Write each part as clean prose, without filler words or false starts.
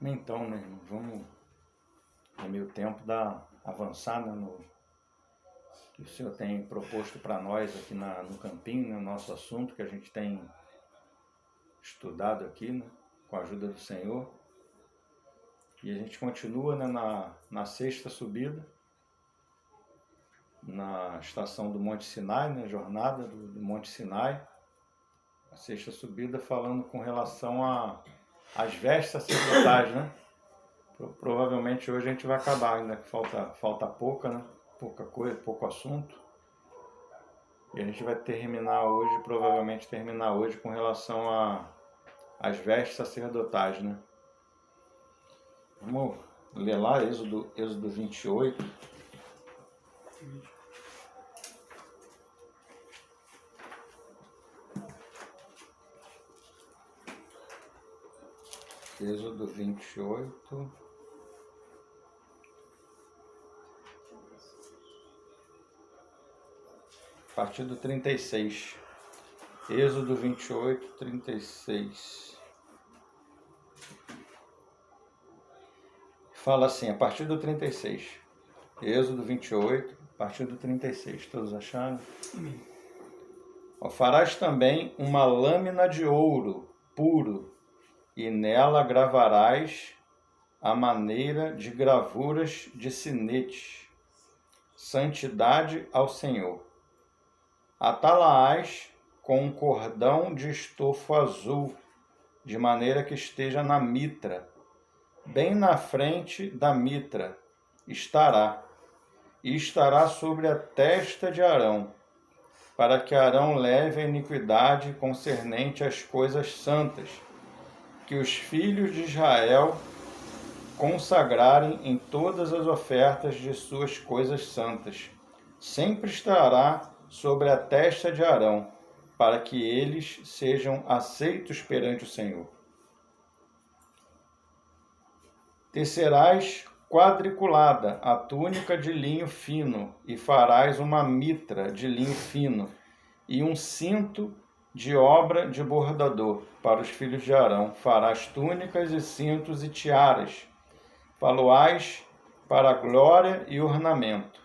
Então, meu irmão, vamos, no meio tempo, avançar, né, no que o Senhor tem proposto para nós aqui no Campinho, né, o nosso assunto que a gente tem estudado aqui, né, com a ajuda do Senhor. E a gente continua, né, na sexta subida, na estação do Monte Sinai, né, jornada do Monte Sinai. A sexta subida falando com relação às vestes sacerdotais, né? Provavelmente hoje a gente vai acabar, ainda que falta pouca, né? Pouca coisa, pouco assunto. E a gente vai provavelmente terminar hoje com relação às vestes sacerdotais, né? Vamos ler lá, Êxodo 28. Êxodo 28. A partir do 36. Êxodo 28, 36. Fala assim, a partir do 36. Êxodo 28, a partir do 36. Todos acharam? Farás também uma lâmina de ouro puro, e nela gravarás a maneira de gravuras de sinete, santidade ao Senhor. Atá-la-ás com um cordão de estofo azul, de maneira que esteja na mitra. Bem na frente da mitra estará sobre a testa de Arão, para que Arão leve a iniquidade concernente às coisas santas, que os filhos de Israel consagrarem em todas as ofertas de suas coisas santas. Sempre estará sobre a testa de Arão, para que eles sejam aceitos perante o Senhor. Tecerás quadriculada a túnica de linho fino, e farás uma mitra de linho fino, e um cinto de obra de bordador para os filhos de Arão. Farás túnicas e cintos e tiaras, paloás para glória e ornamento.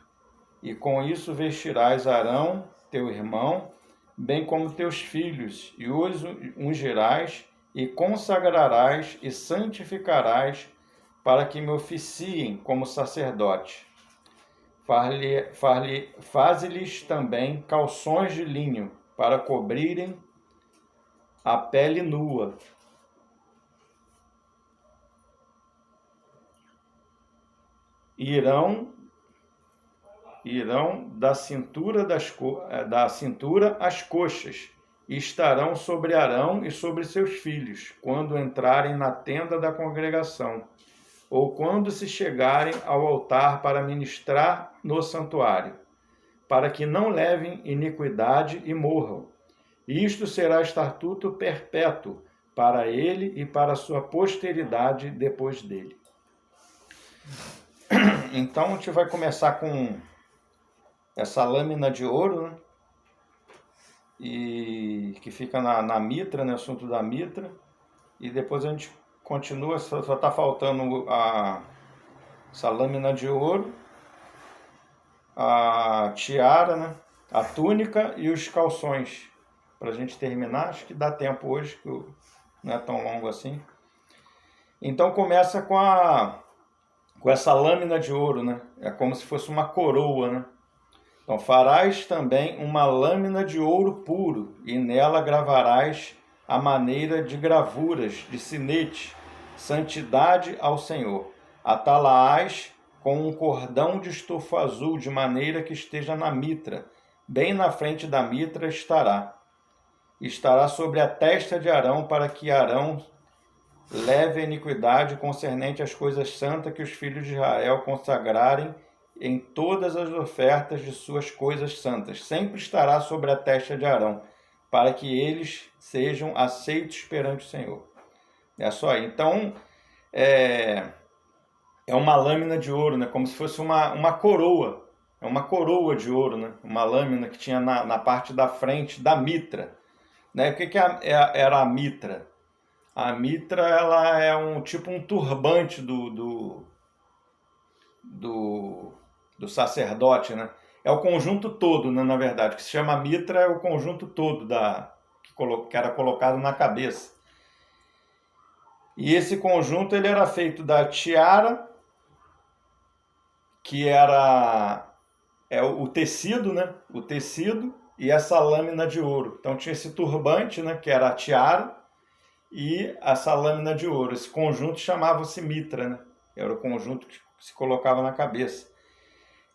E com isso vestirás Arão, teu irmão, bem como teus filhos, e os ungirás, e consagrarás e santificarás, para que me oficiem como sacerdote. Faze-lhes também calções de linho, para cobrirem a pele nua. Irão da cintura às coxas, e estarão sobre Arão e sobre seus filhos, quando entrarem na tenda da congregação, ou quando se chegarem ao altar para ministrar no santuário, para que não levem iniquidade e morram. Isto será estatuto perpétuo para ele e para a sua posteridade depois dele. Então a gente vai começar com essa lâmina de ouro, né? E que fica na mitra, né? Assunto da mitra. E depois a gente continua, só está faltando essa lâmina de ouro, a tiara, né? A túnica e os calções. Para a gente terminar, acho que dá tempo hoje, que não é tão longo assim. Então começa com essa lâmina de ouro, né? É como se fosse uma coroa, né? Então farás também uma lâmina de ouro puro, e nela gravarás a maneira de gravuras de sinete, santidade ao Senhor. Atá-la-ás com um cordão de estofo azul, de maneira que esteja na mitra. Bem na frente da mitra estará sobre a testa de Arão, para que Arão leve a iniquidade concernente às coisas santas que os filhos de Israel consagrarem em todas as ofertas de suas coisas santas. Sempre estará sobre a testa de Arão, para que eles sejam aceitos perante o Senhor. É só aí. Então, é uma lâmina de ouro, né? Como se fosse uma coroa. É uma coroa de ouro, né? Uma lâmina que tinha na parte da frente da mitra. Né? O que era a mitra? A mitra, ela é um turbante do sacerdote, né? É o conjunto todo, né, na verdade, que se chama mitra, é o conjunto todo que era colocado na cabeça. E esse conjunto ele era feito da tiara, que era o tecido, né? O tecido e essa lâmina de ouro. Então tinha esse turbante, né, que era a tiara, e essa lâmina de ouro. Esse conjunto chamava-se mitra, né? Era o conjunto que se colocava na cabeça.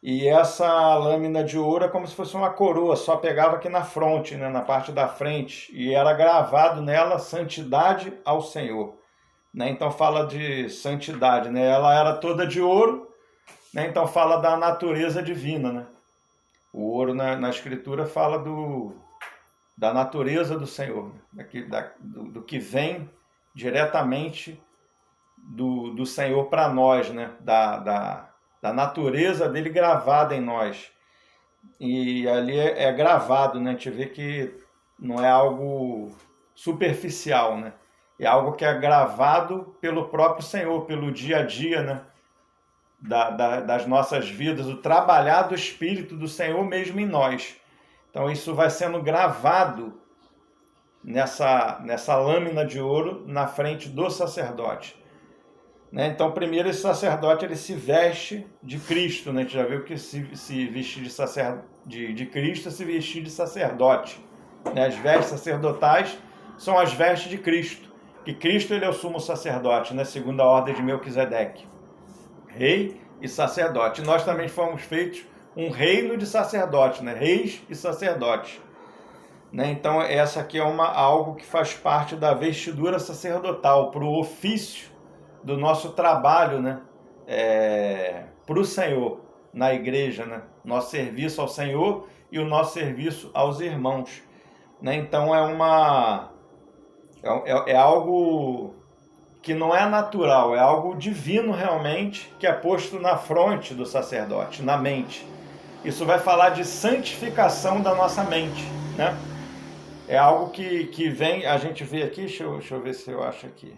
E essa lâmina de ouro é como se fosse uma coroa, só pegava aqui na fronte, né, na parte da frente, e era gravado nela santidade ao Senhor. Né? Então fala de santidade, né? Ela era toda de ouro, né? Então fala da natureza divina. Né? O ouro na escritura fala da natureza do Senhor, né? do que vem diretamente do Senhor para nós, né? Da natureza dele gravada em nós. E ali é gravado, né? A gente vê que não é algo superficial, né? É algo que é gravado pelo próprio Senhor, pelo dia a dia, né? Das nossas vidas, o trabalhar do Espírito do Senhor mesmo em nós. Então isso vai sendo gravado nessa lâmina de ouro na frente do sacerdote. Né? Então, primeiro, esse sacerdote ele se veste de Cristo. Né? A gente já viu que se vestir de Cristo é se vestir de sacerdote. Né? As vestes sacerdotais são as vestes de Cristo. Que Cristo ele é o sumo sacerdote, né? Segundo a ordem de Melquisedeque. Rei e sacerdote. E nós também fomos feitos um reino de sacerdotes, né? Reis e sacerdotes. Né? Então, essa aqui é algo que faz parte da vestidura sacerdotal, para o ofício do nosso trabalho, né? Para o Senhor, na igreja, né? Nosso serviço ao Senhor e o nosso serviço aos irmãos. Né? Então, é algo que não é natural, é algo divino realmente, que é posto na fronte do sacerdote, na mente. Isso vai falar de santificação da nossa mente, né? É algo que vem, a gente vê aqui, deixa eu ver se eu acho aqui.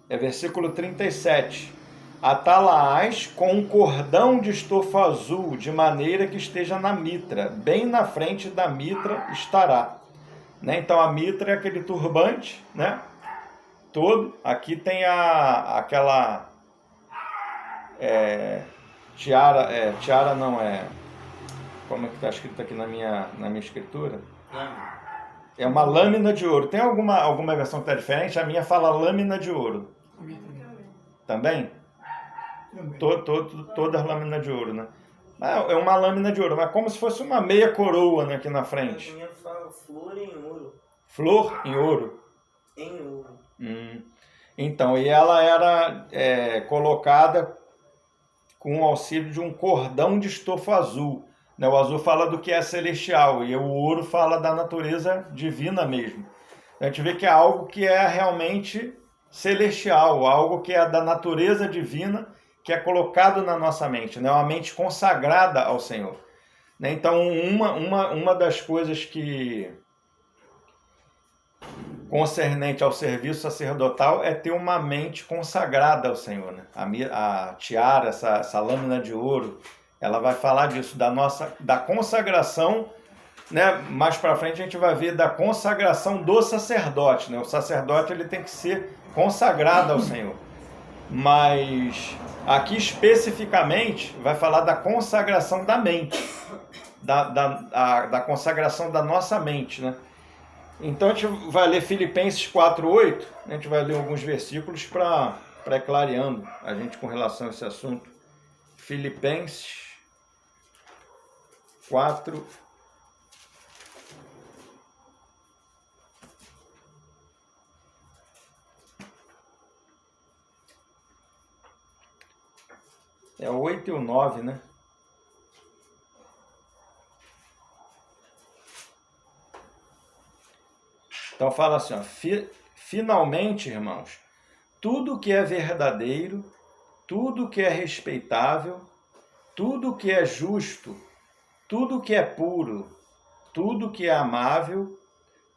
É versículo 37. Atalaás com um cordão de estofo azul, de maneira que esteja na mitra, bem na frente da mitra estará. Né? Então a mitra é aquele turbante, né? Todo. Aqui tem aquela tiara não é. Como é que está escrito aqui na minha escritura? É uma lâmina de ouro. Tem alguma versão que está diferente? A minha fala lâmina de ouro. Também? Todas lâminas de ouro, né? É uma lâmina de ouro, mas como se fosse uma meia coroa, né, aqui na frente. A minha fala flor em ouro. Flor em ouro? Em ouro. Então, e ela era colocada com o auxílio de um cordão de estofo azul. Né? O azul fala do que é celestial e o ouro fala da natureza divina mesmo. A gente vê que é algo que é realmente celestial, algo que é da natureza divina, que é colocado na nossa mente, né? Uma mente consagrada ao Senhor. Né? Então, uma das coisas que concernente ao serviço sacerdotal é ter uma mente consagrada ao Senhor. Né? A tiara, essa lâmina de ouro, ela vai falar disso, da consagração, né? Mais para frente a gente vai ver da consagração do sacerdote. Né? O sacerdote ele tem que ser consagrado ao Senhor. Mas aqui especificamente vai falar da consagração da mente, da consagração da nossa mente, né? Então a gente vai ler Filipenses 4:8, a gente vai ler alguns versículos para clareando a gente com relação a esse assunto. Filipenses 4. É o 8 e o 9, né? Então fala assim, ó, finalmente, irmãos, tudo que é verdadeiro, tudo que é respeitável, tudo que é justo, tudo que é puro, tudo que é amável,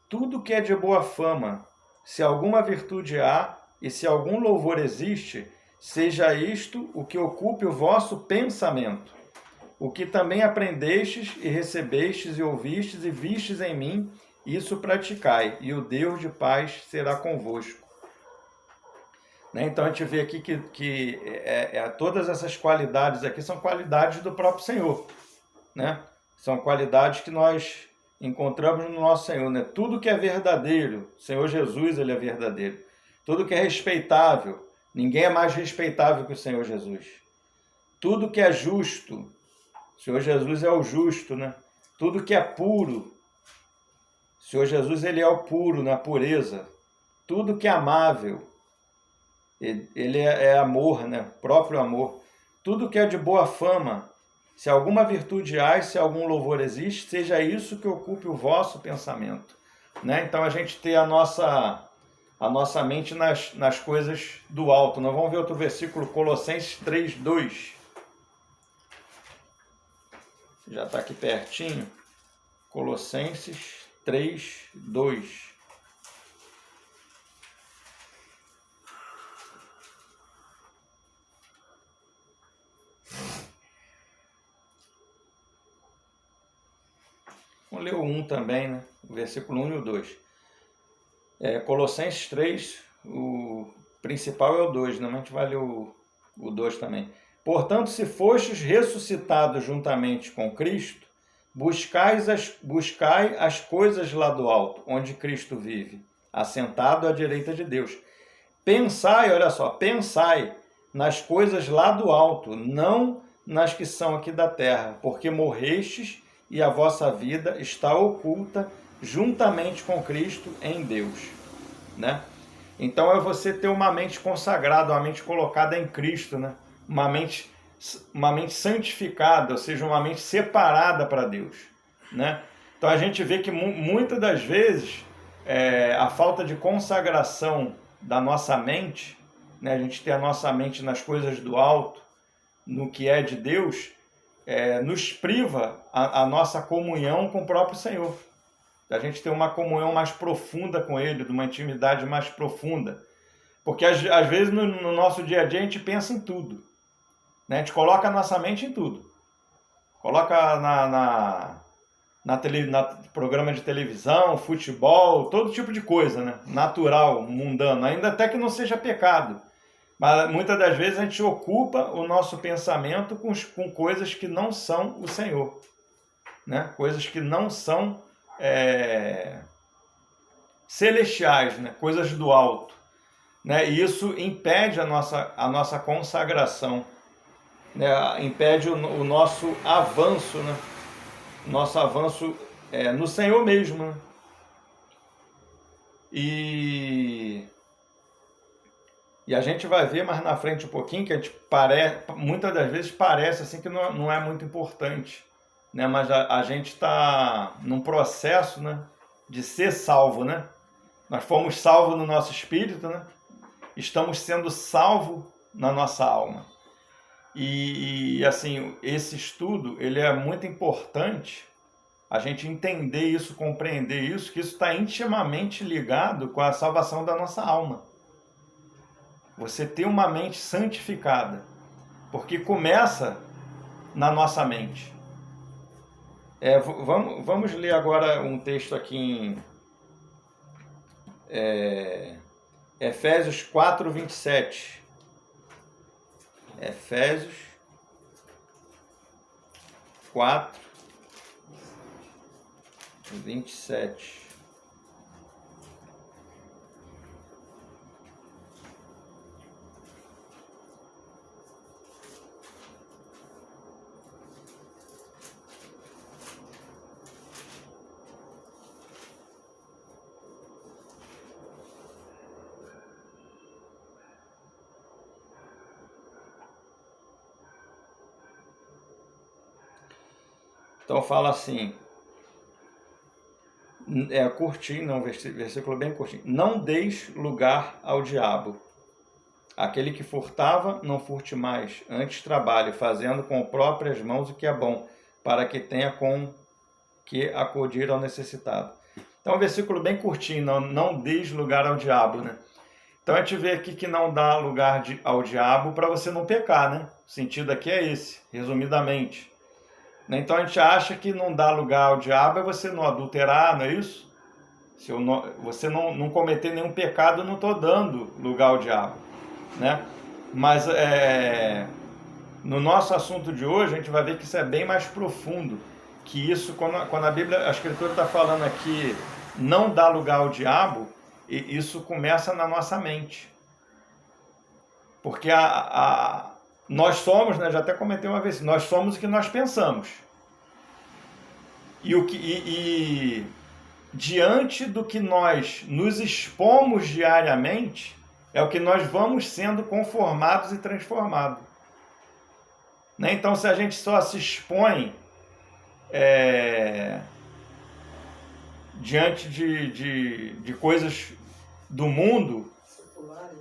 tudo que é de boa fama, se alguma virtude há e se algum louvor existe, seja isto o que ocupe o vosso pensamento. O que também aprendestes e recebestes e ouvistes e vistes em mim, isso praticai, e o Deus de paz será convosco. Então a gente vê aqui que todas essas qualidades aqui são qualidades do próprio Senhor, né? São qualidades que nós encontramos no nosso Senhor, né? Tudo que é verdadeiro, o Senhor Jesus, ele é verdadeiro. Tudo que é respeitável, ninguém é mais respeitável que o Senhor Jesus. Tudo que é justo, o Senhor Jesus é o justo, né? Tudo que é puro, o Senhor Jesus, ele é o puro, na pureza. Tudo que é amável, ele é amor, né? Próprio amor. Tudo que é de boa fama, se alguma virtude há, se algum louvor existe, seja isso que ocupe o vosso pensamento, né? Então a gente tem a nossa mente nas coisas do alto. Nós vamos ver outro versículo, Colossenses 3:2. Já está aqui pertinho. Colossenses 3:2. Vamos ler o 1 também, né? O versículo 1 e o 2. Colossenses 3, o principal é o 2, né? Mas a gente vai ler o 2 também. Portanto, se fostes ressuscitados juntamente com Cristo, buscai as coisas lá do alto, onde Cristo vive, assentado à direita de Deus. Pensai, olha só, pensai nas coisas lá do alto, não nas que são aqui da terra, porque morrestes e a vossa vida está oculta juntamente com Cristo em Deus, né? Então é você ter uma mente consagrada, uma mente colocada em Cristo, né? Uma mente santificada, ou seja, uma mente separada para Deus, né? Então a gente vê que muitas das vezes a falta de consagração da nossa mente, né? A gente ter a nossa mente nas coisas do alto, no que é de Deus, nos priva a nossa comunhão com o próprio Senhor. A gente ter uma comunhão mais profunda com Ele, de uma intimidade mais profunda. Porque às vezes no nosso dia a dia a gente pensa em tudo, né? A gente coloca a nossa mente em tudo. Coloca na programa de televisão, futebol, todo tipo de coisa, né? Natural, mundano, ainda até que não seja pecado. Mas muitas das vezes a gente ocupa o nosso pensamento com coisas que não são o Senhor, né? Coisas que não são celestiais, né? Coisas do alto, né? E isso impede a nossa consagração, né? Impede o nosso avanço, né? Nosso avanço no Senhor mesmo, né? E a gente vai ver mais na frente um pouquinho que muitas das vezes parece assim que não é muito importante, né? Mas a gente está num processo, né, de ser salvo, né? Nós fomos salvos no nosso espírito, né? Estamos sendo salvos na nossa alma. E assim, esse estudo, ele é muito importante, a gente entender isso, compreender isso, que isso está intimamente ligado com a salvação da nossa alma. Você ter uma mente santificada, porque começa na nossa mente. Vamos ler agora um texto aqui em Efésios 4:27. Efésios 4:27. Então fala assim, curtinho, não, versículo bem curtinho. Não deis lugar ao diabo. Aquele que furtava, não furte mais. Antes trabalhe, fazendo com próprias mãos o que é bom, para que tenha com que acudir ao necessitado. Então, é um versículo bem curtinho, não deis lugar ao diabo, né? Então, a gente vê aqui que não dá lugar ao diabo para você não pecar, né? O sentido aqui é esse, resumidamente. Então, a gente acha que não dá lugar ao diabo é você não adulterar, não é isso? Se você não cometer nenhum pecado, eu não estou dando lugar ao diabo, né? Mas no nosso assunto de hoje, a gente vai ver que isso é bem mais profundo. Que isso, quando a Bíblia, a Escritura está falando aqui, não dá lugar ao diabo, e isso começa na nossa mente. Porque nós somos, né, já até comentei uma vez, nós somos o que nós pensamos. E diante do que nós nos expomos diariamente, é o que nós vamos sendo conformados e transformados. Né? Então, se a gente só se expõe diante de coisas do mundo,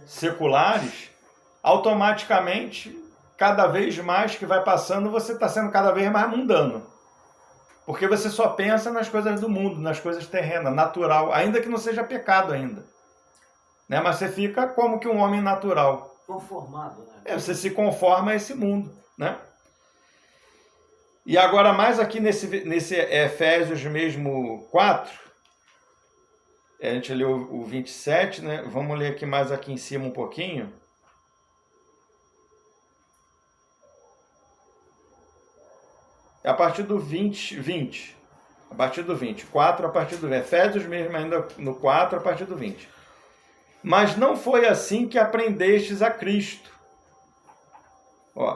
seculares, automaticamente, cada vez mais que vai passando, você está sendo cada vez mais mundano. Porque você só pensa nas coisas do mundo, nas coisas terrenas, natural, ainda que não seja pecado ainda. Né? Mas você fica como que um homem natural. Conformado, né? Você se conforma a esse mundo, né? E agora, mais aqui nesse Efésios mesmo 4, a gente leu o 27, né? Vamos ler aqui mais aqui em cima um pouquinho. A partir do 20. A partir do 20. 4 a partir do 20. Efésios mesmo ainda no 4 a partir do 20. Mas não foi assim que aprendestes a Cristo.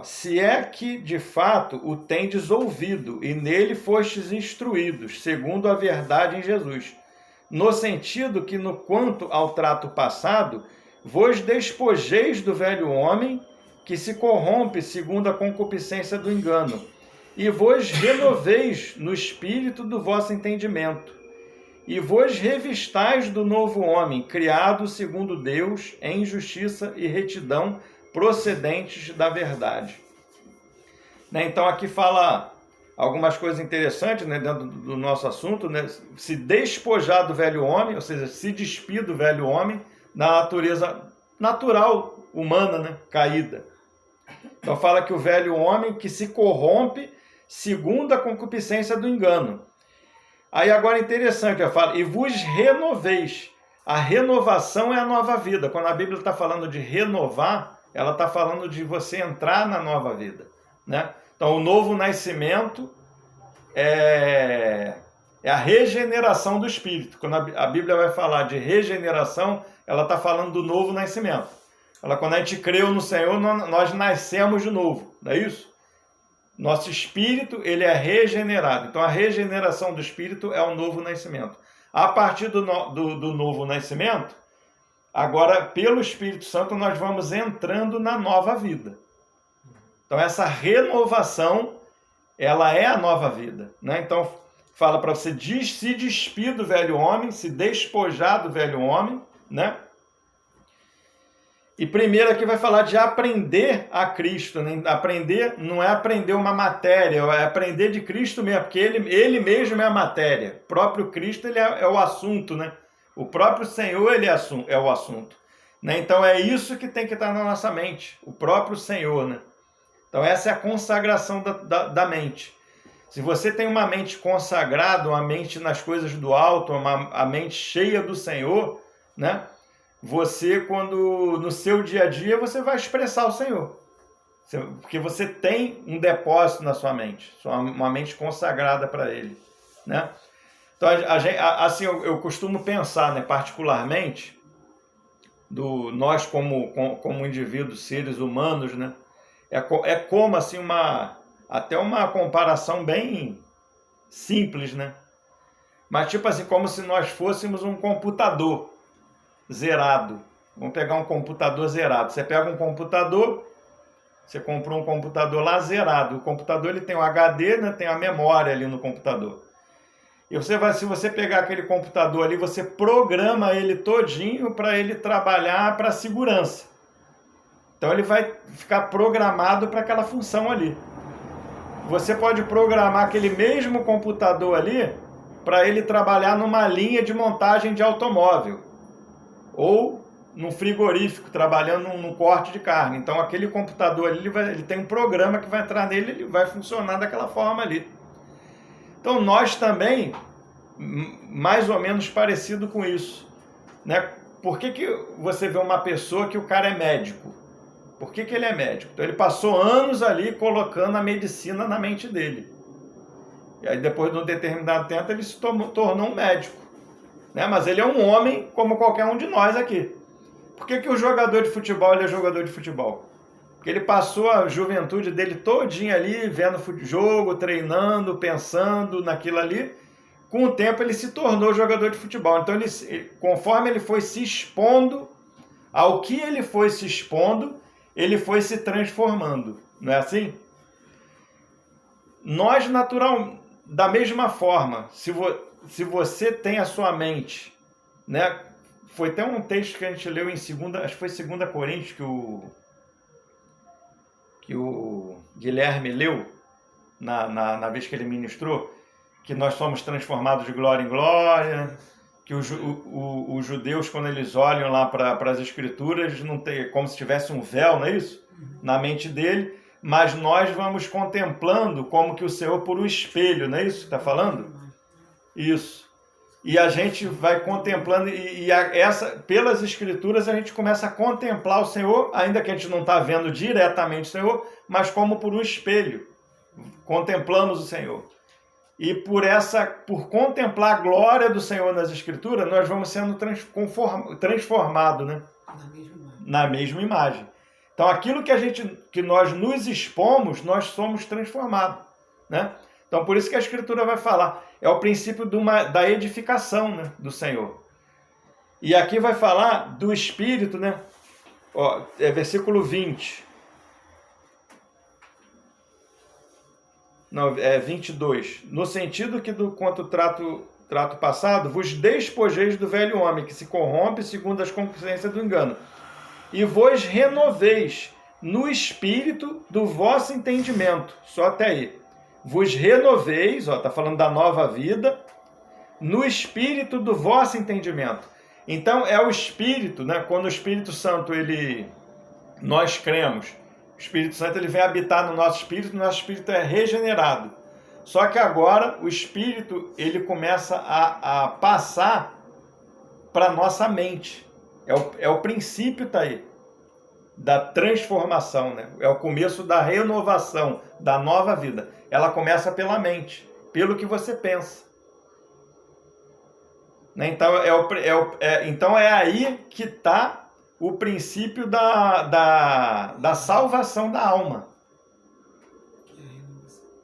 Se é que, de fato, o tendes ouvido, e nele fostes instruídos, segundo a verdade em Jesus, no sentido que, no quanto ao trato passado, vos despojeis do velho homem, que se corrompe segundo a concupiscência do engano, e vos renoveis no espírito do vosso entendimento, e vos revistais do novo homem, criado segundo Deus, em justiça e retidão, procedentes da verdade. Né? Então aqui fala algumas coisas interessantes, né, dentro do nosso assunto, né? Se despojar do velho homem, ou seja, se despir do velho homem da natureza natural humana, né, caída. Então fala que o velho homem que se corrompe segundo a concupiscência do engano. Aí agora é interessante, eu falo, e vos renoveis. A renovação é a nova vida. Quando a Bíblia está falando de renovar, ela está falando de você entrar na nova vida, né? Então, o novo nascimento é a regeneração do espírito. Quando a Bíblia vai falar de regeneração, ela está falando do novo nascimento. Quando a gente creu no Senhor, nós nascemos de novo, não é isso? Nosso espírito, ele é regenerado. Então, a regeneração do espírito é o novo nascimento. A partir do novo nascimento, agora, pelo Espírito Santo, nós vamos entrando na nova vida. Então, essa renovação, ela é a nova vida, né? Então, fala para você se despir do velho homem, se despojar do velho homem, né? E primeiro aqui vai falar de aprender a Cristo, né? Aprender não é aprender uma matéria, é aprender de Cristo mesmo, porque ele mesmo é a matéria. O próprio Cristo, ele é o assunto, né? O próprio Senhor, ele é o assunto. Né? Então é isso que tem que estar na nossa mente, o próprio Senhor, né? Então essa é a consagração da mente. Se você tem uma mente consagrada, uma mente nas coisas do alto, a mente cheia do Senhor, né? Você, quando no seu dia a dia, você vai expressar o Senhor. Porque você tem um depósito na sua mente, uma mente consagrada para Ele, né? Então, assim, eu costumo pensar, né, particularmente, nós como indivíduos, seres humanos, né? É como, assim, até uma comparação bem simples, né? Mas, tipo assim, como se nós fôssemos um computador zerado. Vamos pegar um computador zerado. Você pega um computador, você comprou um computador lá zerado. O computador, ele tem o HD, né? Tem a memória ali no computador. E se você pegar aquele computador ali, você programa ele todinho para ele trabalhar para segurança. Então ele vai ficar programado para aquela função ali. Você pode programar aquele mesmo computador ali para ele trabalhar numa linha de montagem de automóvel ou num frigorífico, trabalhando num corte de carne. Então aquele computador ali, ele tem um programa que vai entrar nele, ele vai funcionar daquela forma ali. Então nós também, mais ou menos parecido com isso, né? Por que você vê uma pessoa que o cara é médico? Por que ele é médico? Então ele passou anos ali colocando a medicina na mente dele. E aí depois de um determinado tempo ele se tornou um médico, né? Mas ele é um homem como qualquer um de nós aqui. Por que o jogador de futebol ele é jogador de futebol? Porque ele passou a juventude dele todinha ali, vendo jogo, treinando, pensando naquilo ali. Com o tempo ele se tornou jogador de futebol. Então, conforme ele foi se expondo ao que ele foi se expondo, ele foi se transformando. Não é assim? Nós, natural, da mesma forma, se você tem a sua mente, né? Foi até um texto que a gente leu em acho que foi 2 Coríntios que o Guilherme leu na vez que ele ministrou, que nós somos transformados de glória em glória, que os judeus, quando eles olham lá para as escrituras, não tem, como se tivesse um véu, não é isso? Na mente dele, mas nós vamos contemplando como que o Senhor por um espelho, não é isso que está falando? Isso. E a gente vai contemplando, pelas escrituras a gente começa a contemplar o Senhor, ainda que a gente não está vendo diretamente o Senhor, mas como por um espelho. Contemplamos o Senhor. E por contemplar a glória do Senhor nas escrituras, nós vamos sendo transformados, né? Na mesma imagem. Então aquilo que nós nos expomos, nós somos transformados, né? Então, por isso que a Escritura vai falar. É o princípio da edificação, né, do Senhor. E aqui vai falar do Espírito, né? Ó, versículo 20. Não, 22. No sentido que, quanto trato passado, vos despojeis do velho homem, que se corrompe segundo as concupiscências do engano, e vos renoveis no Espírito do vosso entendimento. Só até aí. Vos renoveis, está falando da nova vida, no espírito do vosso entendimento. Então, é o Espírito, né? Quando o Espírito Santo, nós cremos, o Espírito Santo ele vem habitar no nosso espírito é regenerado. Só que agora, o Espírito, ele começa a passar para a nossa mente. É o princípio, está aí, da transformação, né? É o começo da renovação, da nova vida. Ela começa pela mente, pelo que você pensa. Né? Então é aí que está o princípio da salvação da alma.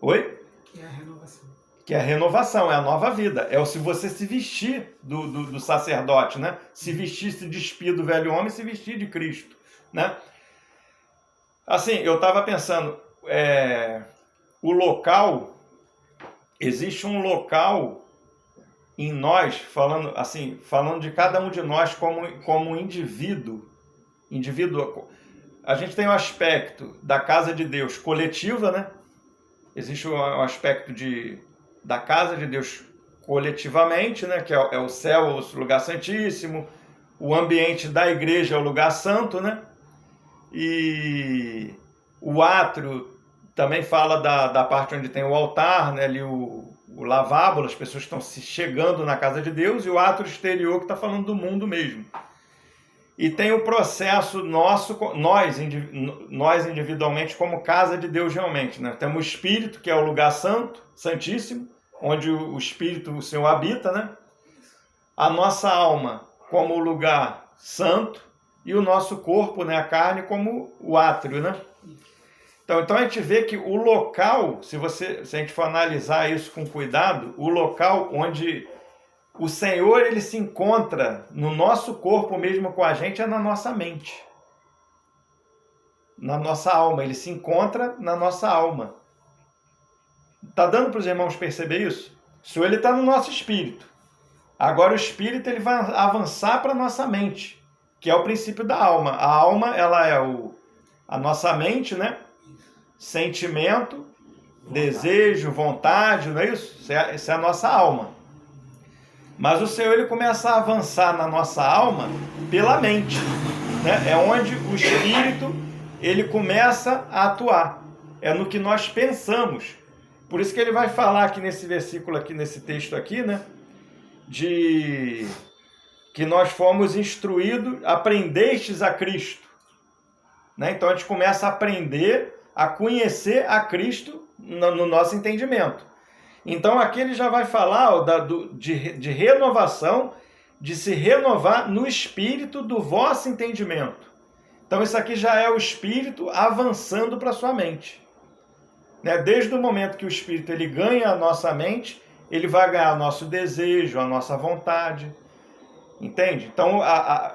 Oi? Que é a renovação. Que é a renovação, é a nova vida. É se você se vestir do sacerdote, né? Se despir do velho homem e se vestir de Cristo. Né? Assim, eu estava pensando, o local, existe um local em nós, falando de cada um de nós como indivíduo. A gente tem um aspecto da casa de Deus coletiva, né? Existe um aspecto da casa de Deus coletivamente, né? Que é o céu, o lugar santíssimo, o ambiente da igreja é o lugar santo, né? E o átrio também fala da parte onde tem o altar, né? Ali o lavabo, as pessoas estão se chegando na casa de Deus, e o átrio exterior que está falando do mundo mesmo. E tem o processo nosso, nós individualmente, como casa de Deus realmente. Né? Temos o Espírito, que é o lugar santo, santíssimo, onde o Espírito, o Senhor habita, né? A nossa alma como o lugar santo, e o nosso corpo, né, a carne, como o átrio, né? Então a gente vê que o local, se a gente for analisar isso com cuidado, o local onde o Senhor ele se encontra no nosso corpo mesmo com a gente é na nossa mente. Na nossa alma, ele se encontra na nossa alma. Tá dando para os irmãos perceber isso? O Senhor ele está no nosso espírito. Agora o espírito ele vai avançar para a nossa mente, que é o princípio da alma. A alma, ela é a nossa mente, né? Sentimento, desejo, vontade, não é isso? Isso é a nossa alma. Mas o Senhor, ele começa a avançar na nossa alma pela mente, né? É onde o Espírito, ele começa a atuar. É no que nós pensamos. Por isso que ele vai falar aqui nesse versículo, aqui nesse texto aqui, né? De que nós fomos instruídos, aprendestes a Cristo. Né? Então a gente começa a aprender a conhecer a Cristo no nosso entendimento. Então aqui ele já vai falar de renovação, de se renovar no espírito do vosso entendimento. Então isso aqui já é o espírito avançando para a sua mente. Né? Desde o momento que o espírito ele ganha a nossa mente, ele vai ganhar o nosso desejo, a nossa vontade. Entende? Então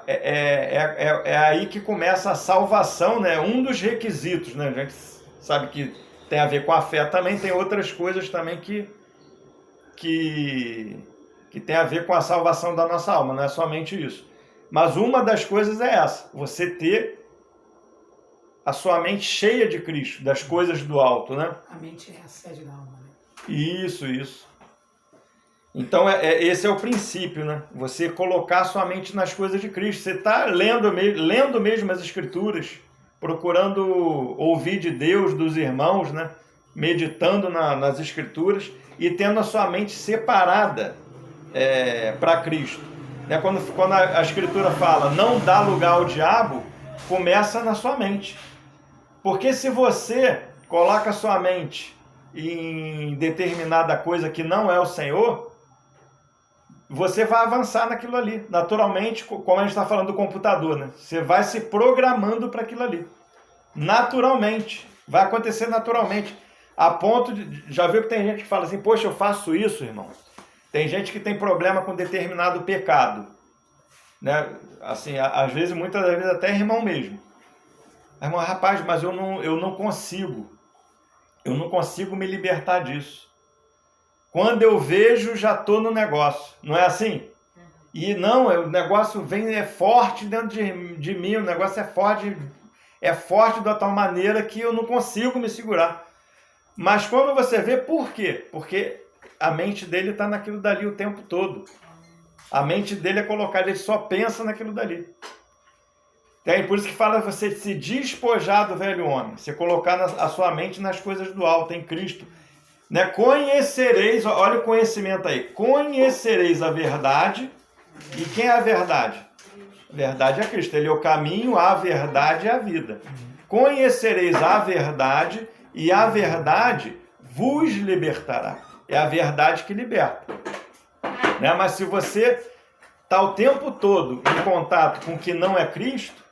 é aí que começa a salvação, né? Um dos requisitos, né? A gente sabe que tem a ver com a fé também, tem outras coisas também que tem a ver com a salvação da nossa alma, não é somente isso. Mas uma das coisas é essa, você ter a sua mente cheia de Cristo, das coisas do alto, né? A mente é a sede da alma, né? Isso. Então, esse é o princípio, né? Você colocar sua mente nas coisas de Cristo. Você está lendo mesmo as Escrituras, procurando ouvir de Deus, dos irmãos, né? Meditando nas Escrituras e tendo a sua mente separada para Cristo. Né? Quando a Escritura fala não dá lugar ao diabo, começa na sua mente. Porque se você coloca a sua mente em determinada coisa que não é o Senhor, você vai avançar naquilo ali. Naturalmente, como a gente está falando do computador, né? Você vai se programando para aquilo ali. Naturalmente. Vai acontecer naturalmente. A ponto de... Já viu que tem gente que fala assim, poxa, eu faço isso, irmão. Tem gente que tem problema com determinado pecado. Né? Assim, às vezes, muitas das vezes, até irmão mesmo. Irmão, rapaz, mas eu não consigo. Eu não consigo me libertar disso. Quando eu vejo, já estou no negócio. Não é assim? E não, o negócio vem forte dentro de mim, o negócio é forte de tal maneira que eu não consigo me segurar. Mas quando você vê, por quê? Porque a mente dele está naquilo dali o tempo todo. A mente dele é colocada, ele só pensa naquilo dali. Por isso que fala você se despojar do velho homem, você colocar a sua mente nas coisas do alto, em Cristo. Né? Conhecereis, olha o conhecimento aí, conhecereis a verdade. E quem é a verdade? A verdade é Cristo, ele é o caminho, a verdade e a vida. Conhecereis a verdade e a verdade vos libertará. É a verdade que liberta. Né? Mas se você está o tempo todo em contato com o que não é Cristo,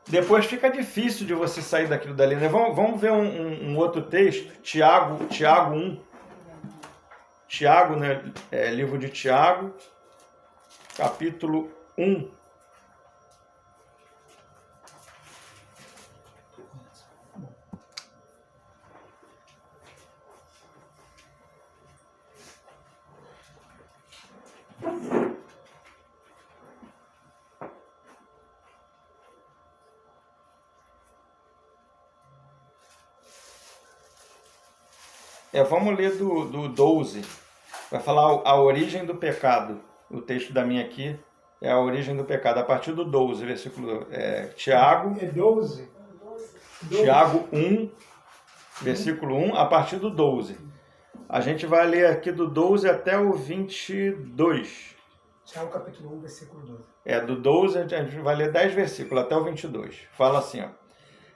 depois fica difícil de você sair daquilo dali. Né? Vamos ver um outro texto, Tiago 1. Tiago, né? Livro de Tiago, capítulo 1. Vamos ler do 12. Vai falar a origem do pecado. O texto da minha aqui é a origem do pecado. A partir do 12, versículo... Tiago... É 12? Tiago 1, versículo 1, a partir do 12. A gente vai ler aqui do 12 até o 22. Tiago capítulo 1, versículo 12. Do 12 a gente vai ler 10 versículos até o 22. Fala assim, ó.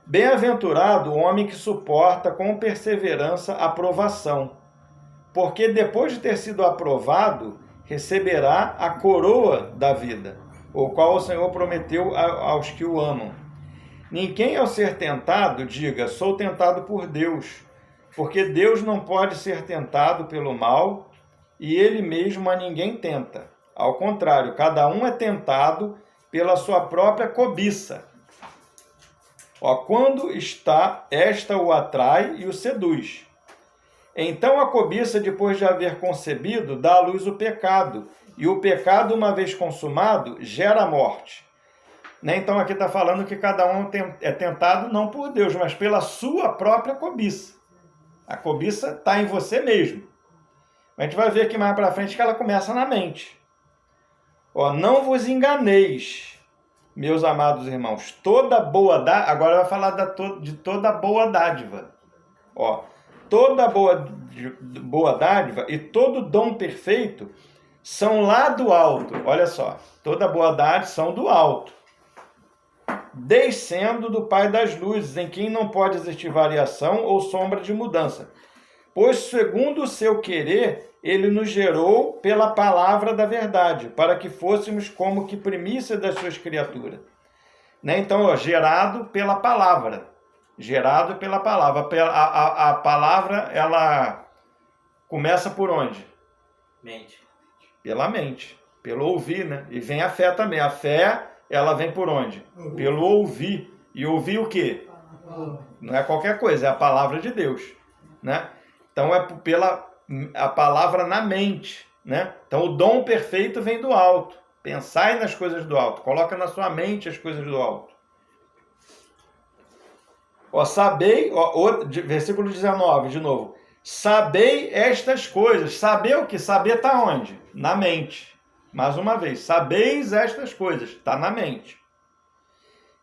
Bem-aventurado o homem que suporta com perseverança a provação, porque depois de ter sido aprovado, receberá a coroa da vida, o qual o Senhor prometeu aos que o amam. Ninguém, ao ser tentado, diga, sou tentado por Deus, porque Deus não pode ser tentado pelo mal, e ele mesmo a ninguém tenta. Ao contrário, cada um é tentado pela sua própria cobiça. Quando esta o atrai e o seduz. Então a cobiça, depois de haver concebido, dá à luz o pecado. E o pecado, uma vez consumado, gera a morte. Né? Então aqui está falando que cada um é tentado não por Deus, mas pela sua própria cobiça. A cobiça está em você mesmo. A gente vai ver aqui mais para frente que ela começa na mente. Ó, não vos enganeis, meus amados irmãos. Toda boa dádiva, agora vai falar de toda boa dádiva. Ó, toda boa dádiva e todo dom perfeito são lá do alto. Olha só, toda boa dádiva são do alto, descendo do Pai das luzes, em quem não pode existir variação ou sombra de mudança. Pois, segundo o seu querer, ele nos gerou pela palavra da verdade, para que fôssemos como que primícia das suas criaturas. Né? Então, ó, gerado pela palavra. Gerado pela palavra. A palavra, ela começa por onde? Mente. Pela mente. Pelo ouvir, né? E vem a fé também. A fé, ela vem por onde? Pelo ouvir. E ouvir o quê? Não é qualquer coisa, é a palavra de Deus. Né? Então, é pela a palavra na mente. Né? Então, o dom perfeito vem do alto. Pensai nas coisas do alto. Coloca na sua mente as coisas do alto. Ó, sabei, ó, versículo 19, de novo. Sabei estas coisas. Saber o que? Saber está onde? Na mente. Mais uma vez, sabeis estas coisas. Está na mente.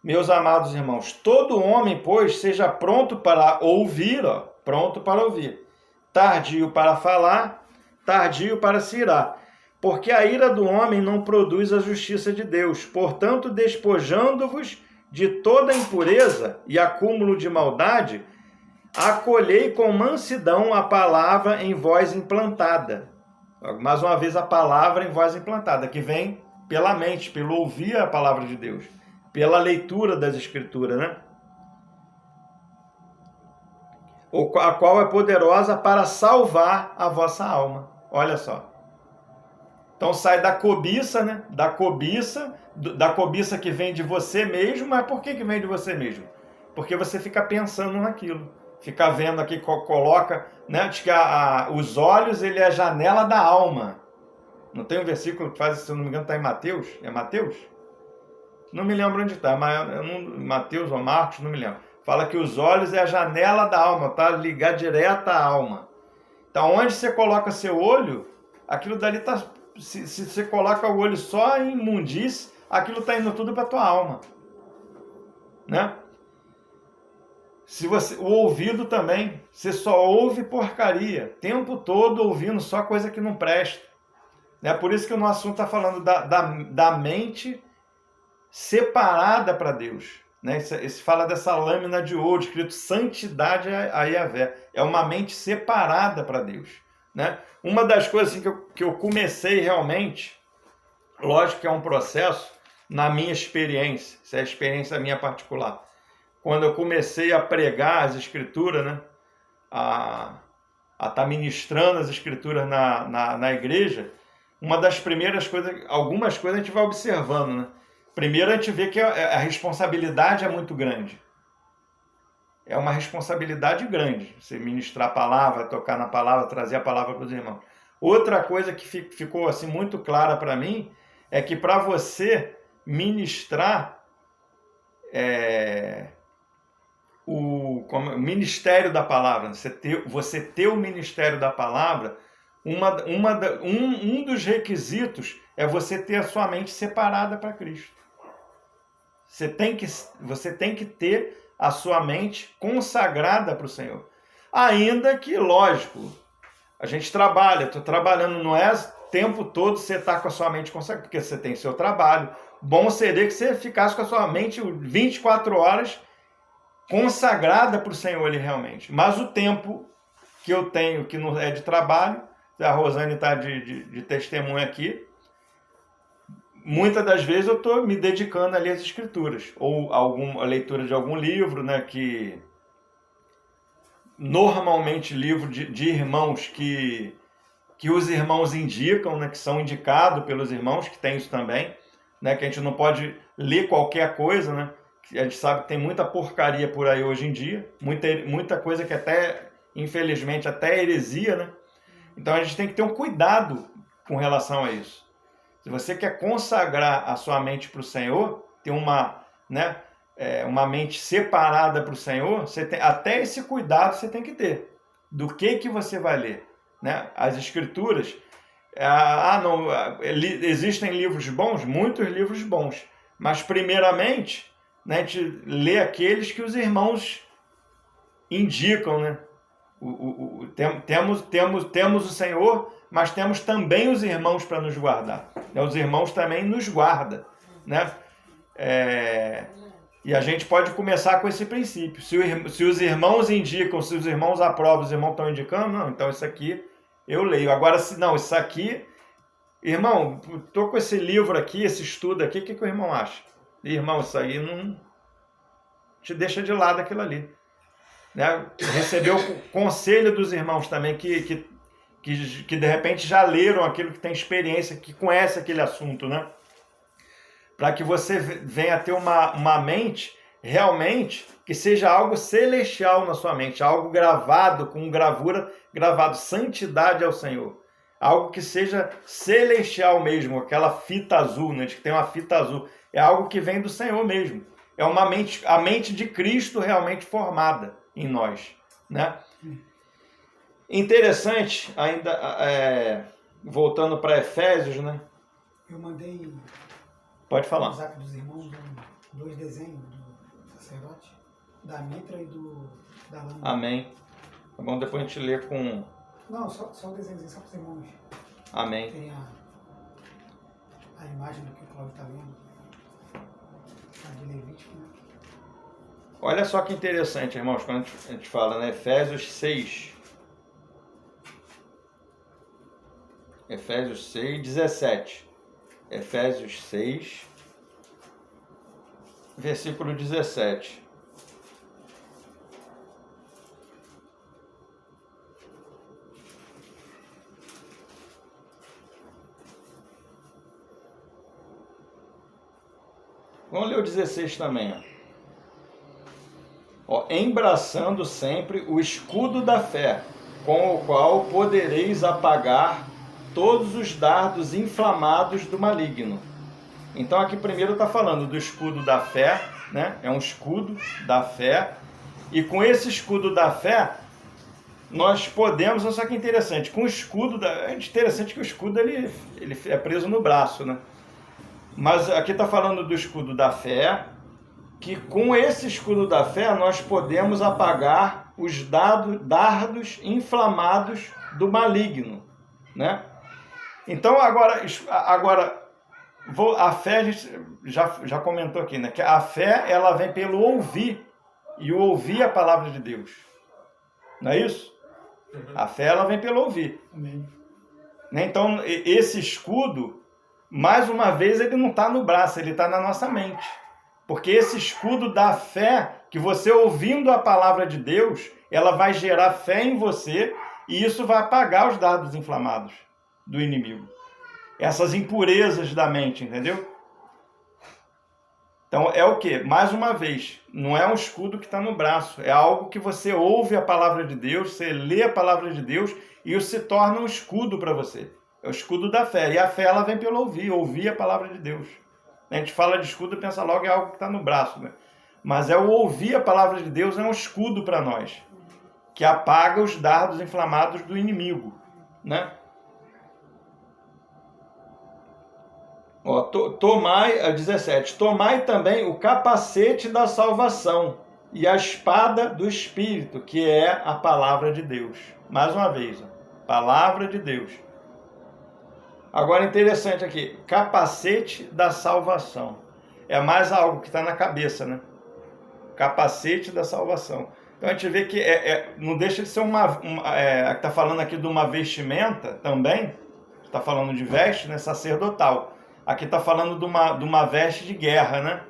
Meus amados irmãos, todo homem, pois, seja pronto para ouvir, ó, pronto para ouvir. Tardio para falar, tardio para se irar. Porque a ira do homem não produz a justiça de Deus. Portanto, despojando-vos de toda impureza e acúmulo de maldade, acolhei com mansidão a palavra em vós implantada. Mais uma vez, a palavra em vós implantada, que vem pela mente, pelo ouvir a palavra de Deus, pela leitura das Escrituras, né? A qual é poderosa para salvar a vossa alma. Olha só. Então sai da cobiça, né? Da cobiça que vem de você mesmo. Mas por que vem de você mesmo? Porque você fica pensando naquilo. Fica vendo aqui, coloca, né? Diz que os olhos, ele é a janela da alma. Não tem um versículo que faz, se eu não me engano, está em Mateus? É Mateus? Não me lembro onde está, mas Mateus ou Marcos, não me lembro. Fala que os olhos é a janela da alma, tá? Ligar direto à alma. Então, onde você coloca seu olho, aquilo dali está... Se você coloca o olho só em imundície, aquilo está indo tudo para a tua alma. Né? O ouvido também, você só ouve porcaria, o tempo todo ouvindo só coisa que não presta. É por isso que o nosso assunto está falando da mente separada para Deus. Né? Isso fala dessa lâmina de ouro, escrito santidade a Yahvé. É uma mente separada para Deus. Né? Uma das coisas assim, que eu comecei realmente, lógico que é um processo, na minha experiência, isso é a experiência minha particular. Quando eu comecei a pregar as Escrituras, né? a estar ministrando as Escrituras na igreja, uma das primeiras coisas, algumas coisas a gente vai observando. Né? Primeiro a gente vê que a responsabilidade é muito grande. É uma responsabilidade grande, você ministrar a palavra, tocar na palavra, trazer a palavra para os irmãos. Outra coisa que ficou assim, muito clara para mim é que para você ministrar o ministério da palavra, você ter o ministério da palavra, um dos requisitos é você ter a sua mente separada para Cristo. Você tem que ter a sua mente consagrada para o Senhor. Ainda que, lógico, a gente trabalha, estou trabalhando, não é o tempo todo você está com a sua mente consagrada, porque você tem seu trabalho. Bom seria que você ficasse com a sua mente 24 horas consagrada para o Senhor ali realmente. Mas o tempo que eu tenho, que não é de trabalho, a Rosane está de testemunha aqui, muitas das vezes eu estou me dedicando ali às Escrituras, ou a leitura de algum livro, né, que normalmente livro de irmãos que os irmãos indicam, né, que são indicados pelos irmãos, que tem isso também, né, que a gente não pode ler qualquer coisa, né, a gente sabe que tem muita porcaria por aí hoje em dia, muita coisa que até, infelizmente, até heresia, né? Então a gente tem que ter um cuidado com relação a isso. Se você quer consagrar a sua mente para o Senhor, ter uma mente separada para o Senhor, até esse cuidado você tem que ter. Do que você vai ler? né? As Escrituras, não, existem livros bons, muitos livros bons, mas primeiramente, né, a gente lê aqueles que os irmãos indicam, né? Temos o Senhor, mas temos também os irmãos para nos guardar. Os irmãos também nos guardam, né? E a gente pode começar com esse princípio. Se os irmãos indicam, se os irmãos aprovam, os irmãos estão indicando, não, então isso aqui eu leio. Agora, se não, isso aqui, irmão, estou com esse livro aqui, esse estudo aqui, o que o irmão acha? Irmão, isso aí não te deixa de lado aquilo ali. Né? Receber o conselho dos irmãos também, que de repente já leram aquilo, que tem experiência, que conhece aquele assunto, né? Para que você venha a ter uma mente realmente que seja algo celestial na sua mente, algo gravado, com gravura, gravado, santidade ao Senhor. Algo que seja celestial mesmo, aquela fita azul, né? Que tem uma fita azul. É algo que vem do Senhor mesmo. É a mente de Cristo realmente formada em nós, né? Interessante, ainda voltando para Efésios, né? Eu mandei Pode falar. no zap dos irmãos dois desenhos do sacerdote, da mitra e da lâmina. Amém. Tá bom, depois a gente lê com... Não, só o desenho, só para os irmãos. Amém. Tem a imagem do que o Cláudio está lendo. A de Levítico, né? Olha só que interessante, irmãos, quando a gente fala, né? Efésios 6. Efésios 6, 17. Efésios 6, versículo 17. Vamos ler o 16 também, ó. Embraçando sempre o escudo da fé, com o qual podereis apagar todos os dardos inflamados do maligno. Então aqui primeiro está falando do escudo da fé, né? É um escudo da fé. E com esse escudo da fé, nós podemos, olha só que interessante, com o escudo, é interessante que o escudo ele é preso no braço, né? Mas aqui está falando do escudo da fé, que com esse escudo da fé nós podemos apagar os dardos inflamados do maligno, né? Então agora a fé, a gente já comentou aqui, né? Que a fé ela vem pelo ouvir, e ouvir a palavra de Deus. Não é isso? Uhum. A fé ela vem pelo ouvir. Amém. Então esse escudo, mais uma vez, ele não está no braço, ele está na nossa mente. Porque esse escudo da fé, que você ouvindo a palavra de Deus, ela vai gerar fé em você, e isso vai apagar os dardos inflamados do inimigo. Essas impurezas da mente, entendeu? Então é o quê? Mais uma vez, não é um escudo que está no braço, é algo que você ouve a palavra de Deus, você lê a palavra de Deus, e isso se torna um escudo para você. É o escudo da fé. E a fé ela vem pelo ouvir a palavra de Deus. A gente fala de escudo e pensa logo em algo que está no braço, né? Mas o ouvir a palavra de Deus é um escudo para nós, que apaga os dardos inflamados do inimigo, né? Ó, tomai, 17, tomai também o capacete da salvação e a espada do Espírito, que é a palavra de Deus. Mais uma vez, ó, palavra de Deus. Agora, interessante aqui, capacete da salvação. É mais algo que está na cabeça, né? Capacete da salvação. Então a gente vê que não deixa de ser está falando aqui de uma vestimenta também, está falando de veste, né, sacerdotal. Aqui está falando de uma veste de guerra, né?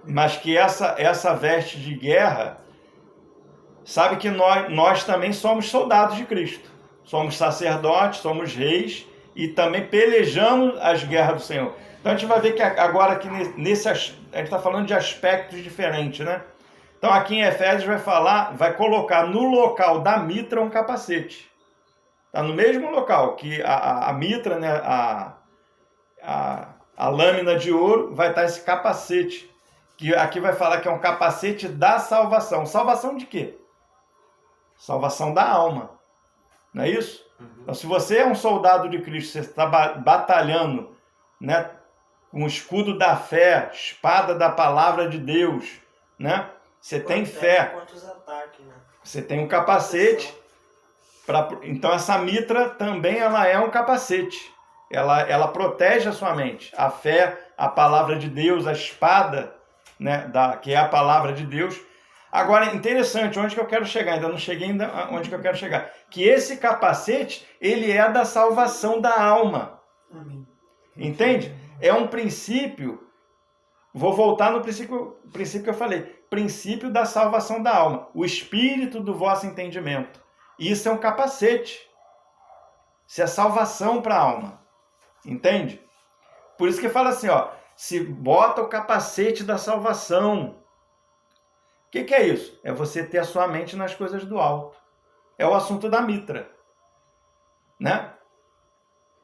Mas que essa veste de guerra, sabe que nós também somos soldados de Cristo. Somos sacerdotes, somos reis e também pelejamos as guerras do Senhor. Então a gente vai ver que agora aqui a gente está falando de aspectos diferentes, né? Então aqui em Efésios vai colocar no local da mitra um capacete. Está no mesmo local que a mitra, né? A lâmina de ouro, vai estar esse capacete, que aqui vai falar que é um capacete da salvação. Salvação de quê? Salvação da alma. Não é isso? Então, se você é um soldado de Cristo, você está batalhando, né, com o escudo da fé, espada da palavra de Deus, né? Você tem fé. Contra os ataques, né? Você tem um capacete. Então essa mitra também ela é um capacete. Ela protege a sua mente. A fé, a palavra de Deus, a espada, né, que é a palavra de Deus. Agora, interessante, onde que eu quero chegar? Ainda não cheguei ainda onde que eu quero chegar. Que esse capacete, ele é da salvação da alma. Amém. Entende? É um princípio. Vou voltar no princípio que eu falei. Princípio da salvação da alma. O espírito do vosso entendimento. Isso é um capacete. Isso é salvação para a alma. Entende? Por isso que fala assim, ó. Se bota o capacete da salvação. O que é isso? É você ter a sua mente nas coisas do alto. É o assunto da mitra. Né?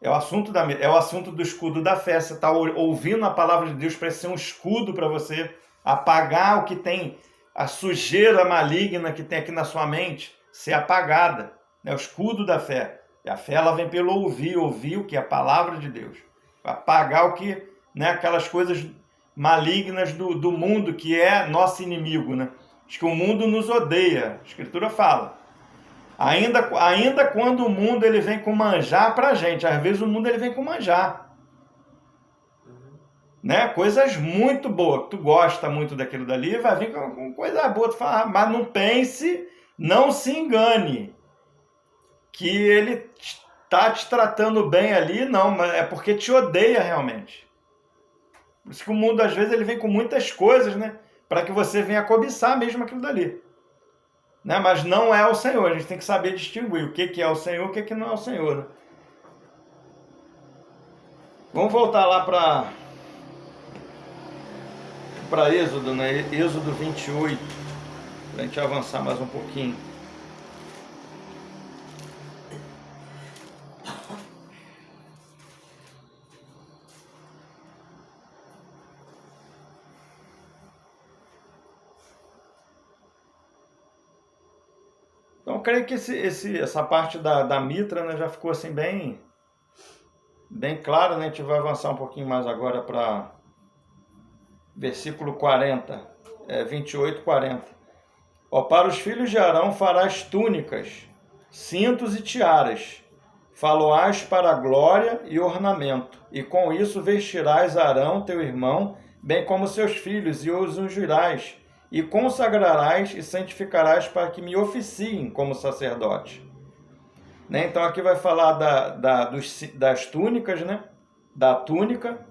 É o assunto do escudo da fé. Você está ouvindo a palavra de Deus para ser um escudo para você apagar o que tem, a sujeira maligna que tem aqui na sua mente, ser apagada. É o escudo da fé. E a fé ela vem pelo ouvir o que é a palavra de Deus. Apagar o que, né, aquelas coisas malignas do mundo que é nosso inimigo. Né? Diz que o mundo nos odeia. A Escritura fala. Ainda quando o mundo ele vem com manjar pra gente. Às vezes o mundo ele vem com manjar. Né? Coisas muito boas. Tu gosta muito daquilo dali, vai vir com coisa boa. Tu fala, mas não pense, não se engane. Que ele está te tratando bem ali, não. Mas é porque te odeia realmente. Por isso que o mundo às vezes ele vem com muitas coisas, né? Para que você venha cobiçar mesmo aquilo dali. Né? Mas não é o Senhor, a gente tem que saber distinguir o que é o Senhor e o que não é o Senhor. Né? Vamos voltar lá para Êxodo, né? Êxodo 28, para a gente avançar mais um pouquinho. Então, eu creio que essa parte da mitra, né, já ficou assim bem clara, né? A gente vai avançar um pouquinho mais agora para versículo 40, 28, 40. Ó, para os filhos de Arão farás túnicas, cintos e tiaras, faloás para glória e ornamento, e com isso vestirás Arão, teu irmão, bem como seus filhos, e os ungirás, e consagrarás e santificarás para que me oficiem como sacerdote. Né? Então aqui vai falar das túnicas, né? Da túnica,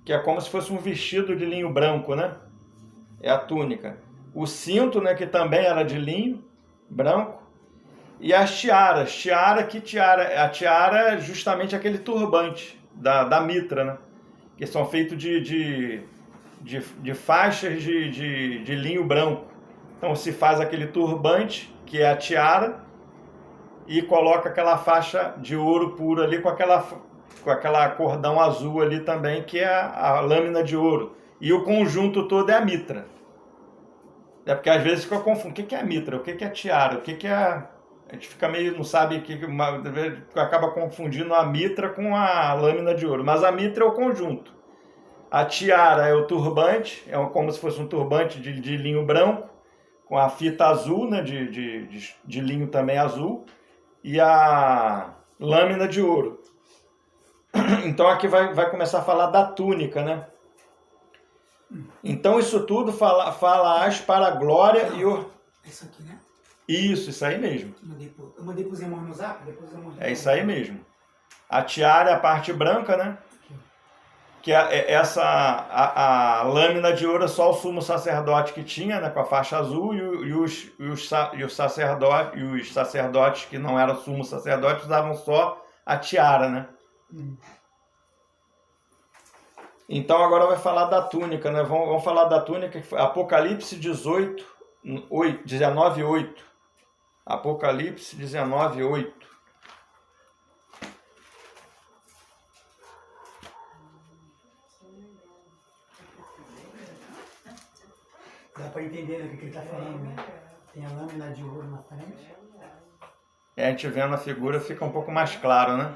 que é como se fosse um vestido de linho branco, né? É a túnica. O cinto, né, que também era de linho branco. E as tiaras. A tiara é justamente aquele turbante da mitra, né? Que são feitos de faixas de linho branco. Então se faz aquele turbante, que é a tiara, e coloca aquela faixa de ouro puro ali com aquela cordão azul ali também, que é a lâmina de ouro. E o conjunto todo é a mitra. É porque às vezes fica confuso. O que é a mitra? O que é a tiara? O que é a gente fica meio, não sabe, acaba confundindo a mitra com a lâmina de ouro. Mas a mitra é o conjunto. A tiara é o turbante, como se fosse um turbante de linho branco, com a fita azul, né, de linho também azul, e a lâmina de ouro. Então aqui vai começar a falar da túnica, né? Então isso tudo falarás para a glória e o... Isso aqui, né? Isso aí mesmo. Eu mandei para os irmãos no zap, depois eu mandei. É isso aí mesmo. A tiara é a parte branca, né? Que a lâmina de ouro é só o sumo sacerdote que tinha, né, com a faixa azul, e os sacerdotes que não eram sumo sacerdotes usavam só a tiara, né? Então agora vai falar da túnica, né? Vamos falar da túnica, que foi Apocalipse 19:8. Apocalipse 19:8. Dá para entender o que ele está falando, né? Tem a lâmina de ouro na frente. a gente vendo a figura fica um pouco mais claro, né?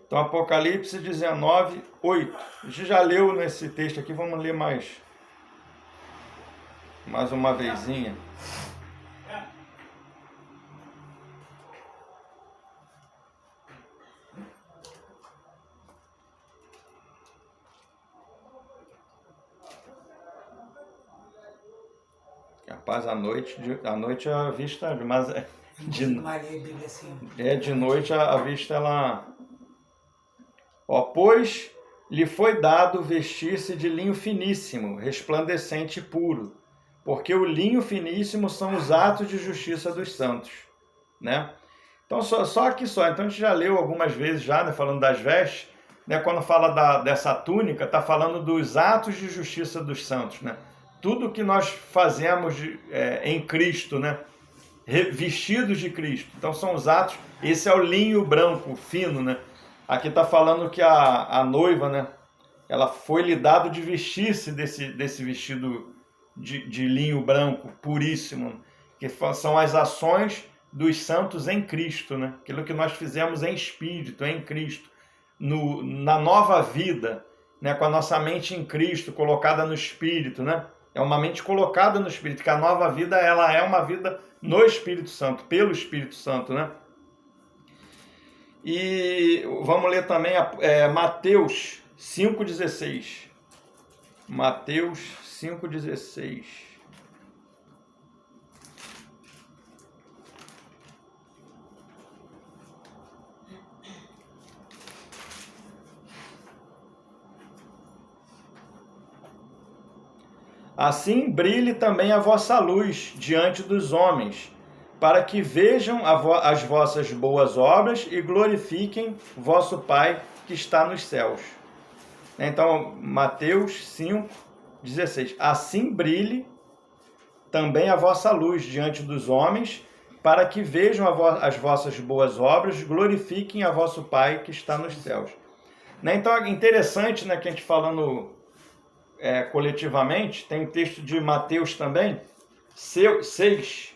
Então, Apocalipse 19, 8. A gente já leu nesse texto aqui, vamos ler mais uma vezinha. Rapaz, à noite a vista, mas de noite a vista ela... Ó, pois lhe foi dado vestir-se de linho finíssimo, resplandecente e puro, porque o linho finíssimo são os atos de justiça dos santos, né? Então, só aqui só. Então, a gente já leu algumas vezes já, né, falando das vestes, né, quando fala dessa túnica, está falando dos atos de justiça dos santos, né? Tudo que nós fazemos em Cristo, né? Vestidos de Cristo. Então, são os atos. Esse é o linho branco, fino, né? Aqui está falando que a noiva, né? Ela foi lhe dado de vestir-se desse vestido de linho branco, puríssimo, que são as ações dos santos em Cristo, né? Aquilo que nós fizemos em Espírito, em Cristo, na nova vida, né? Com a nossa mente em Cristo, colocada no Espírito, né? É uma mente colocada no Espírito, que a nova vida ela é uma vida no Espírito Santo, pelo Espírito Santo, né? E vamos ler também Mateus 5,16. Mateus 5,16. Assim brilhe também a vossa luz diante dos homens, para que vejam as vossas boas obras e glorifiquem vosso Pai que está nos céus. Então, Mateus 5, 16. Assim brilhe também a vossa luz diante dos homens, para que vejam as vossas boas obras e glorifiquem a vosso Pai que está nos céus. Então, é interessante, né, que a gente falando coletivamente, tem um texto de Mateus também, 6.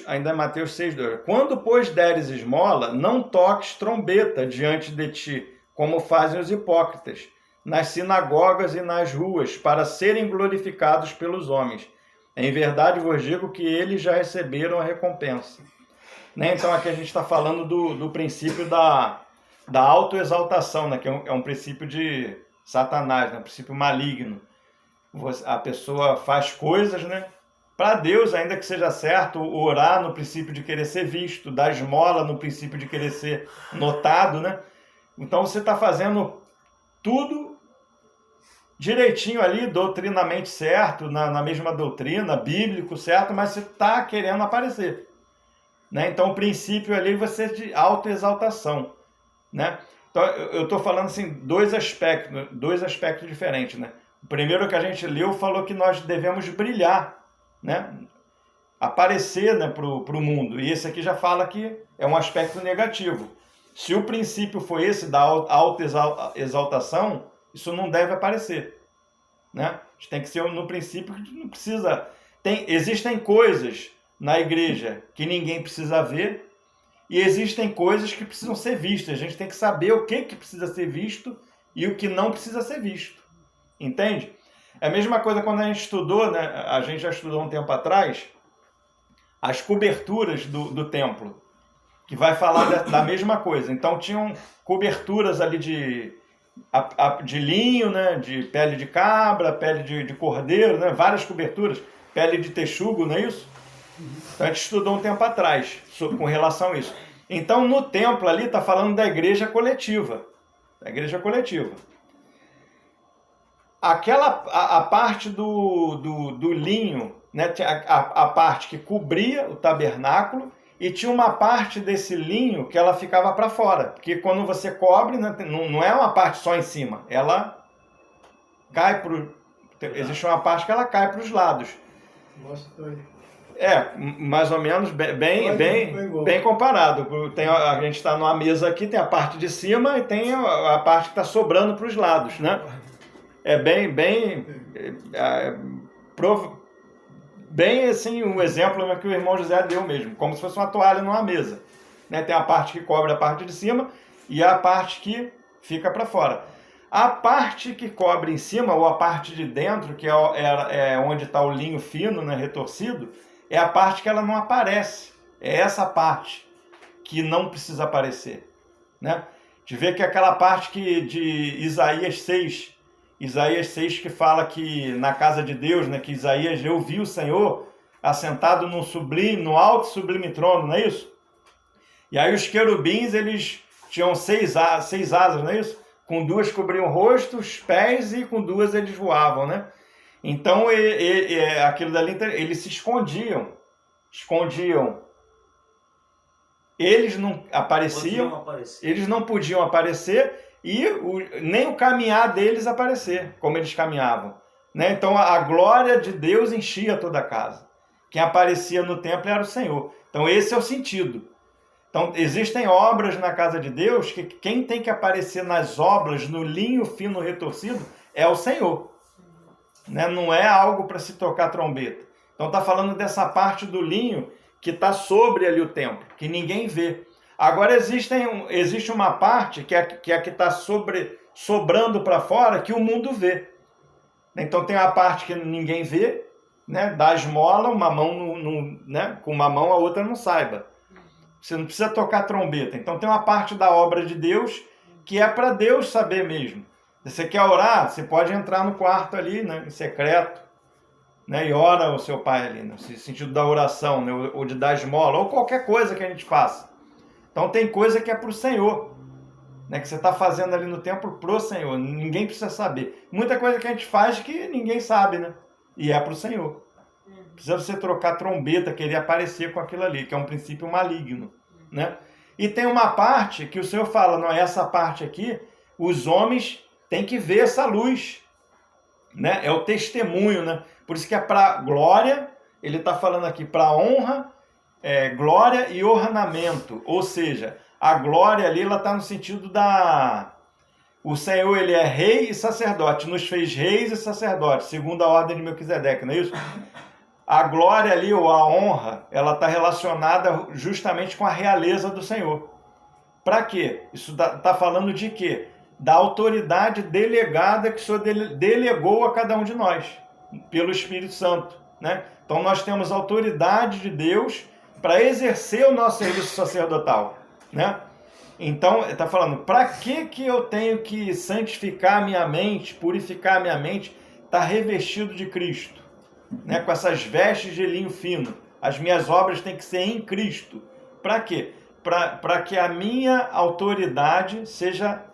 Ainda é Mateus 6:2. Quando, pois, deres esmola, não toques trombeta diante de ti, como fazem os hipócritas, nas sinagogas e nas ruas, para serem glorificados pelos homens. Em verdade vos digo que eles já receberam a recompensa. Então aqui a gente está falando do princípio da autoexaltação, né? Que é um princípio de Satanás, né? Um princípio maligno. A pessoa faz coisas, né? Para Deus, ainda que seja certo, orar no princípio de querer ser visto, dar esmola no princípio de querer ser notado, né? Então você está fazendo tudo direitinho ali, doutrinamente certo, na mesma doutrina, bíblico certo, mas você está querendo aparecer, né? Então o princípio ali vai ser de autoexaltação, né? Então eu estou falando assim, dois aspectos diferentes, né? O primeiro que a gente leu falou que nós devemos brilhar, né? Aparecer, né, para o mundo. E esse aqui já fala que é um aspecto negativo. Se o princípio foi esse da autoexaltação, isso não deve aparecer, né? A gente tem que ser no princípio que não precisa... Existem coisas na igreja que ninguém precisa ver e existem coisas que precisam ser vistas. A gente tem que saber o que precisa ser visto e o que não precisa ser visto. Entende? É a mesma coisa quando a gente estudou, né? A gente já estudou um tempo atrás, as coberturas do templo, que vai falar da mesma coisa. Então tinham coberturas ali de linho, né? De pele de cabra, pele de cordeiro, né? Várias coberturas, pele de texugo, não é isso? Então a gente estudou um tempo atrás com relação a isso. Então no templo ali está falando da igreja coletiva. Da igreja coletiva. A parte do linho, né, a parte que cobria o tabernáculo, e tinha uma parte desse linho que ela ficava para fora, porque quando você cobre, né, não é uma parte só em cima, ela cai existe uma parte que ela cai para os lados. Mais ou menos bem comparado. A gente está numa mesa aqui, tem a parte de cima e tem a parte que está sobrando para os lados, né? É bem assim, um exemplo que o irmão José deu mesmo, como se fosse uma toalha numa mesa, né? Tem a parte que cobre a parte de cima e a parte que fica para fora. A parte que cobre em cima, ou a parte de dentro, que é onde está o linho fino, né, retorcido, é a parte que ela não aparece. É essa parte que não precisa aparecer, né? De ver que aquela parte de Isaías 6 que fala que na casa de Deus, né, que Isaías eu vi o Senhor assentado no alto e sublime trono, não é isso? E aí os querubins, eles tinham seis asas, não é isso? Com 2 cobriam o rosto, os pés, e com 2 eles voavam, né? Então, aquilo dali, eles se escondiam. Eles não apareciam, eles não podiam aparecer e nem o caminhar deles aparecer, como eles caminhavam, né? Então, a glória de Deus enchia toda a casa. Quem aparecia no templo era o Senhor. Então, esse é o sentido. Então, existem obras na casa de Deus que quem tem que aparecer nas obras, no linho fino retorcido, é o Senhor. Né? Não é algo para se tocar trombeta. Então, está falando dessa parte do linho que está sobre ali o templo, que ninguém vê. Agora, existe uma parte que é a que está sobrando para fora, que o mundo vê. Então, tem a parte que ninguém vê, né? Dá esmola, uma mão né? Com uma mão a outra não saiba. Você não precisa tocar trombeta. Então tem uma parte da obra de Deus que é para Deus saber mesmo. Você quer orar? Você pode entrar no quarto ali, né, em secreto, né, e ora o seu pai ali, no sentido da oração, né, ou de dar esmola, ou qualquer coisa que a gente faça. Então tem coisa que é para o Senhor, né, que você está fazendo ali no templo pro Senhor. Ninguém precisa saber. Muita coisa que a gente faz que ninguém sabe, né? E é para o Senhor. Precisa você trocar trombeta, querer aparecer com aquilo ali, que é um princípio maligno, né? E tem uma parte que o Senhor fala, não, essa parte aqui, os homens têm que ver essa luz, né? É o testemunho, né? Por isso que é para glória, ele está falando aqui para honra, glória e ornamento. Ou seja, a glória ali, ela está no sentido o Senhor, ele é rei e sacerdote, nos fez reis e sacerdotes, segundo a ordem de Melquisedeque, não é isso? A glória ali, ou a honra, ela está relacionada justamente com a realeza do Senhor. Para quê? Isso está falando de quê? Da autoridade delegada que o Senhor delegou a cada um de nós, pelo Espírito Santo, né? Então nós temos a autoridade de Deus para exercer o nosso serviço sacerdotal, né? Então, está falando, para que eu tenho que santificar a minha mente, purificar a minha mente, estar revestido de Cristo? Né, com essas vestes de linho fino. As minhas obras têm que ser em Cristo. Para quê? Para que a minha autoridade seja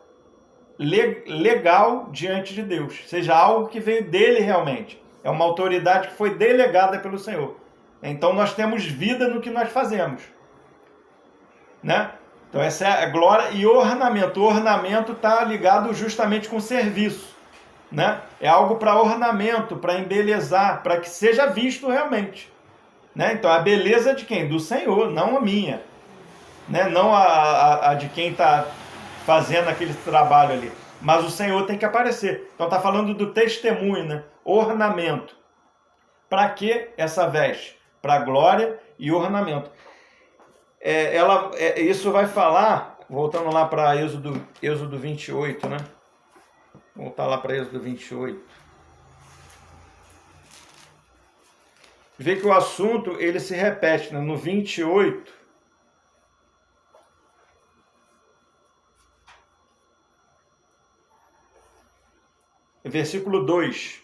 legal diante de Deus. Seja algo que veio dele realmente. É uma autoridade que foi delegada pelo Senhor. Então nós temos vida no que nós fazemos. Né? Então essa é a glória e ornamento. O ornamento está ligado justamente com serviço. Né? É algo para ornamento, para embelezar, para que seja visto realmente. Né? Então a beleza é de quem? Do Senhor, não a minha. Né? Não a de quem está fazendo aquele trabalho ali. Mas o Senhor tem que aparecer. Então está falando do testemunho, né? Ornamento. Para que essa veste? Para glória e ornamento. Isso vai falar, voltando lá para Êxodo 28, né? Voltar lá para Êxodo 28. Vê que o assunto ele se repete, né? No 28. Versículo 2.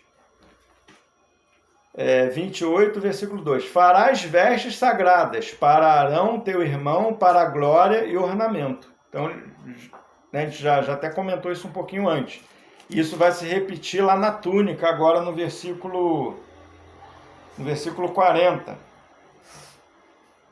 28, versículo 2. Farás vestes sagradas para Arão, teu irmão, para a glória e ornamento. Então, né, a gente já até comentou isso um pouquinho antes. Isso vai se repetir lá na túnica, agora no versículo 40.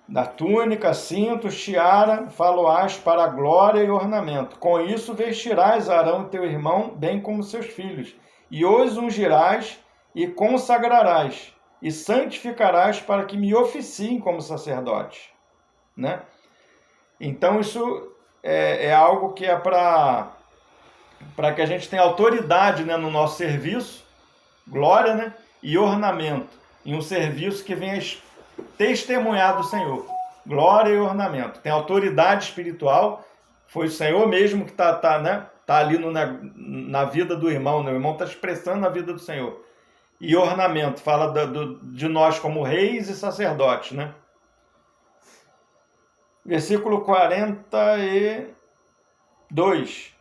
Da túnica, cintos, tiara, faloás para a glória e ornamento. Com isso vestirás Arão, teu irmão, bem como seus filhos, e os ungirás e consagrarás, e santificarás para que me oficiem como sacerdote, né? Então isso é algo que é para que a gente tenha autoridade, né, no nosso serviço, glória, né, e ornamento, em um serviço que venha testemunhar do Senhor, glória e ornamento. Tem autoridade espiritual, foi o Senhor mesmo que tá ali na vida do irmão, né? O irmão está expressando a vida do Senhor. E ornamento, fala de nós como reis e sacerdotes, né? Versículo 42.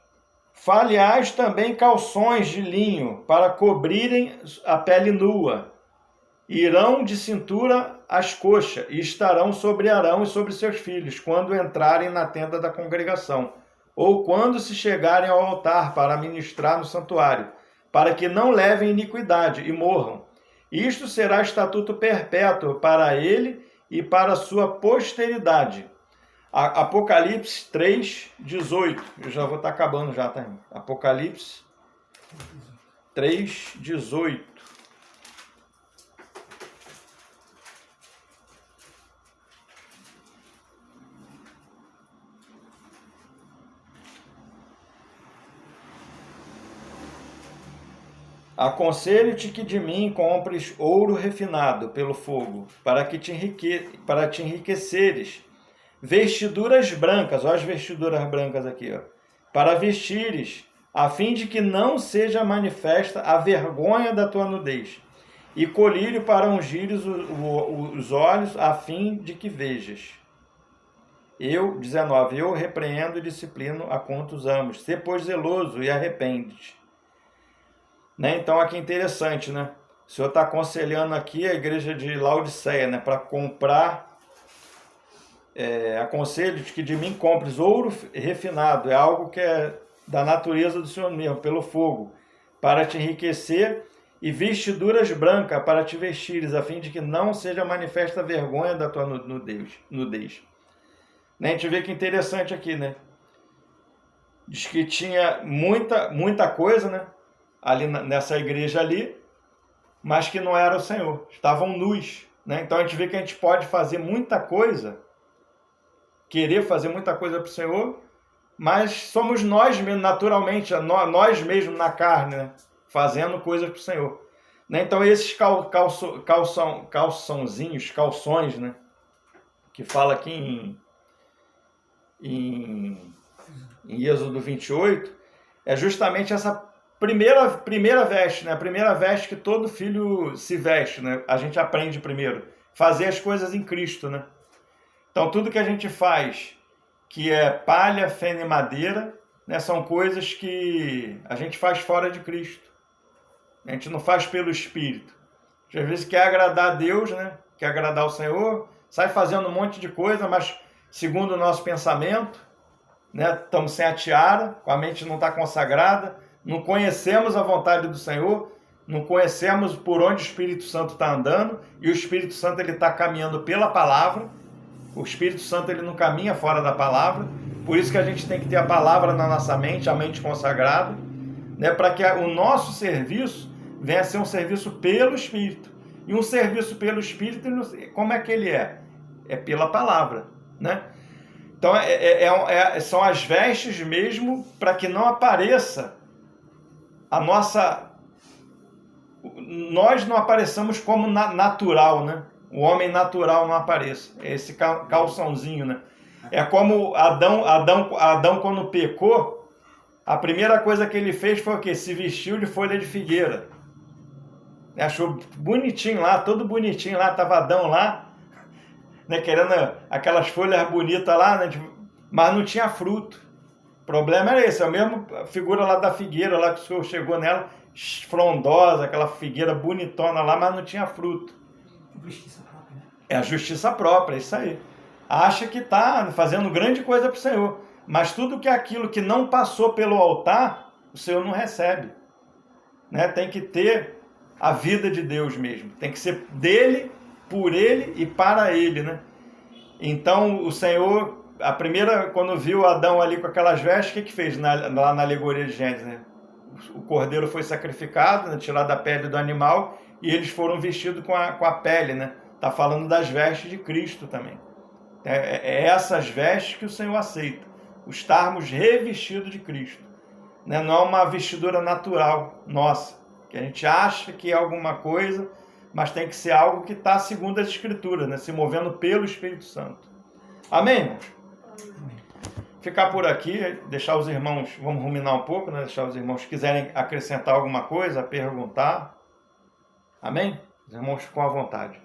Falhais também calções de linho para cobrirem a pele nua. Irão de cintura às coxas e estarão sobre Arão e sobre seus filhos quando entrarem na tenda da congregação, ou quando se chegarem ao altar para ministrar no santuário, para que não levem iniquidade e morram. Isto será estatuto perpétuo para ele e para a sua posteridade. Apocalipse 3, 18. Eu já vou estar acabando já, tá? Apocalipse 3, 18. Aconselho-te que de mim compres ouro refinado pelo fogo, para te enriqueceres, vestiduras brancas, olha as vestiduras brancas aqui, ó, para vestires, a fim de que não seja manifesta a vergonha da tua nudez, e colírio para ungires os olhos, a fim de que vejas. 19, eu repreendo e disciplino a quantos amo, sê pois zeloso e arrepende-te. Né? Então aqui é interessante, né? O Senhor está aconselhando aqui a igreja de Laodiceia, né? Para comprar, aconselho-te que de mim compres ouro refinado, é algo que é da natureza do Senhor mesmo, pelo fogo, para te enriquecer, e vestiduras brancas para te vestires, a fim de que não seja manifesta a vergonha da tua nudez. Né? A gente vê que é interessante aqui, né? Diz que tinha muita coisa, né? Ali nessa igreja ali, mas que não era o Senhor, estavam nus, né? Então a gente vê que a gente pode fazer muita coisa, querer fazer muita coisa para o Senhor, mas somos nós mesmos, naturalmente, nós mesmos na carne, né? Fazendo coisas para o Senhor. Né? Então esses calções, né? Que fala aqui em Êxodo 28, é justamente essa primeira veste, né? A primeira veste que todo filho se veste, né? A gente aprende primeiro. Fazer as coisas em Cristo, né? Então, tudo que a gente faz, que é palha, feno e madeira, né? São coisas que a gente faz fora de Cristo. A gente não faz pelo Espírito. Às vezes quer agradar a Deus, né? Quer agradar o Senhor, sai fazendo um monte de coisa, mas segundo o nosso pensamento, né? Estamos sem a tiara, a mente não está consagrada, não conhecemos a vontade do Senhor, não conhecemos por onde o Espírito Santo está andando, e o Espírito Santo ele está caminhando pela palavra. O Espírito Santo ele não caminha fora da palavra, por isso que a gente tem que ter a palavra na nossa mente, a mente consagrada, né, para que o nosso serviço venha a ser um serviço pelo Espírito. E um serviço pelo Espírito, como é que ele é? É pela palavra, né? Então são as vestes mesmo para que não apareça nós não apareçamos como natural, né? O homem natural não apareça. Esse calçãozinho, né? É como Adão quando pecou, a primeira coisa que ele fez foi o quê? Se vestiu de folha de figueira. Achou bonitinho lá, todo bonitinho lá, estava Adão lá, né? Querendo aquelas folhas bonitas lá, né? Mas não tinha fruto. O problema era esse, a mesma figura lá da figueira, lá que o Senhor chegou nela, frondosa, aquela figueira bonitona lá, mas não tinha fruto. Justiça própria, né? É a justiça própria, é isso aí. Acha que está fazendo grande coisa para o Senhor, mas tudo que é aquilo que não passou pelo altar, o Senhor não recebe. Né? Tem que ter a vida de Deus mesmo, tem que ser dele, por ele e para ele, né? Então o Senhor... A primeira, quando viu Adão ali com aquelas vestes, o que fez lá na alegoria de Gênesis, né? O cordeiro foi sacrificado, né, tirado da pele do animal, e eles foram vestidos com a pele, né? Está falando das vestes de Cristo também. É essas vestes que o Senhor aceita, o estarmos revestidos de Cristo. Né? Não é uma vestidura natural nossa, que a gente acha que é alguma coisa, mas tem que ser algo que está segundo as Escrituras, né? Se movendo pelo Espírito Santo. Amém, irmãos? Ficar por aqui, deixar os irmãos, vamos ruminar um pouco, né? Deixar os irmãos que quiserem acrescentar alguma coisa, perguntar. Amém? Os irmãos ficam à vontade.